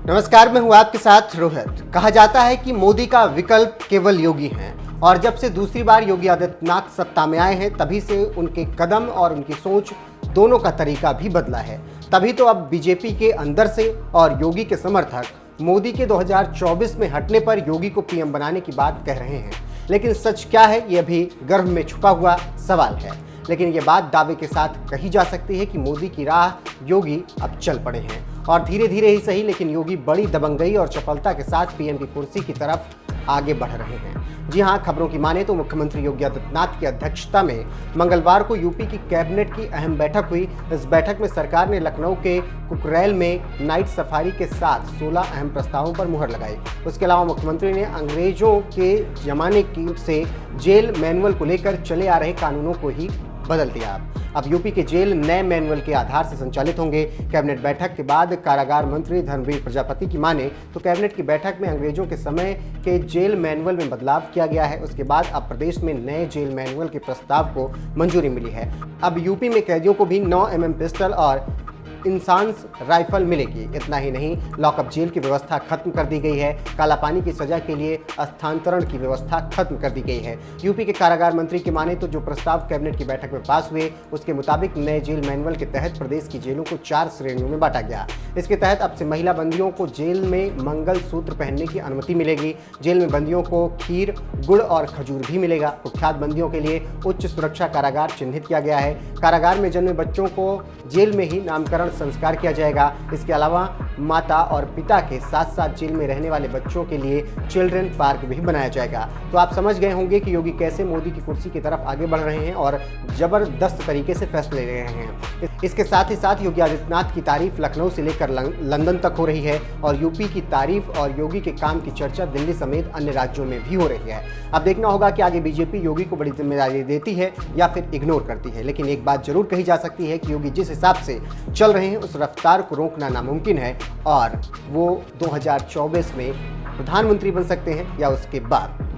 नमस्कार, मैं हूं आपके साथ रोहित। कहा जाता है कि मोदी का विकल्प केवल योगी हैं और जब से दूसरी बार योगी आदित्यनाथ सत्ता में आए हैं तभी से उनके कदम और उनकी सोच दोनों का तरीका भी बदला है। तभी तो अब बीजेपी के अंदर से और योगी के समर्थक मोदी के 2024 में हटने पर योगी को पीएम बनाने की बात कह रहे हैं। लेकिन सच क्या है, ये अभी गर्भ में छुपा हुआ सवाल है। लेकिन ये बात दावे के साथ कही जा सकती है कि मोदी की राह योगी अब चल पड़े हैं और धीरे धीरे ही सही, लेकिन योगी बड़ी दबंगई और चपलता के साथ पीएम की कुर्सी की तरफ आगे बढ़ रहे हैं। जी हां, खबरों की माने तो मुख्यमंत्री योगी आदित्यनाथ की अध्यक्षता में मंगलवार को यूपी की कैबिनेट की अहम बैठक हुई। इस बैठक में सरकार ने लखनऊ के कुकरेल में नाइट सफारी के साथ 16 अहम प्रस्तावों पर मुहर लगाई। उसके अलावा मुख्यमंत्री ने अंग्रेजों के जमाने से जेल मैनुअल को लेकर चले आ रहे कानूनों को ही बदल दिया। अब यूपी के जेल नए मैनुअल के आधार से संचालित होंगे। कैबिनेट बैठक के बाद कारागार मंत्री धर्मवीर प्रजापति की माने तो कैबिनेट की बैठक में अंग्रेजों के समय के जेल मैनुअल में बदलाव किया गया है। उसके बाद अब प्रदेश में नए जेल मैनुअल के प्रस्ताव को मंजूरी मिली है। अब यूपी में कैदियों को भी 9 mm पिस्टल और इंसास राइफल मिलेगी। इतना ही नहीं, लॉकअप जेल की व्यवस्था खत्म कर दी गई है। काला पानी की सजा के लिए स्थानांतरण की व्यवस्था खत्म कर दी गई है। यूपी के कारागार मंत्री की माने तो जो प्रस्ताव कैबिनेट की बैठक में पास हुए उसके मुताबिक नए जेल मैनुअल के तहत प्रदेश की जेलों को 4 श्रेणियों में बांटा गया। इसके तहत अब से महिला बंदियों को जेल में मंगल सूत्र पहनने की अनुमति मिलेगी। जेल में बंदियों को खीर, गुड़ और खजूर भी मिलेगा। कुख्यात बंदियों के लिए उच्च सुरक्षा कारागार चिन्हित किया गया है। कारागार में जन्मे बच्चों को जेल में ही नामकरण संस्कार किया जाएगा। इसके अलावा माता और पिता के साथ साथ जेल में रहने वाले बच्चों के लिए चिल्ड्रन पार्क भी बनाया जाएगा। तो आप समझ गए होंगे कि योगी कैसे मोदी की कुर्सी की तरफ आगे बढ़ रहे हैं और जबरदस्त तरीके से फैसले ले रहे हैं। इसके साथ ही साथ योगी आदित्यनाथ की तारीफ लखनऊ से लेकर लंदन तक हो रही है और यूपी की तारीफ और योगी के काम की चर्चा दिल्ली समेत अन्य राज्यों में भी हो रही है। अब देखना होगा कि आगे बीजेपी योगी को बड़ी जिम्मेदारी देती है या फिर इग्नोर करती है। लेकिन एक बात जरूर कही जा सकती है कि योगी जिस हिसाब से चल रहे हैं उस रफ्तार को रोकना नामुमकिन है और वो 2024 में प्रधानमंत्री बन सकते हैं या उसके बाद।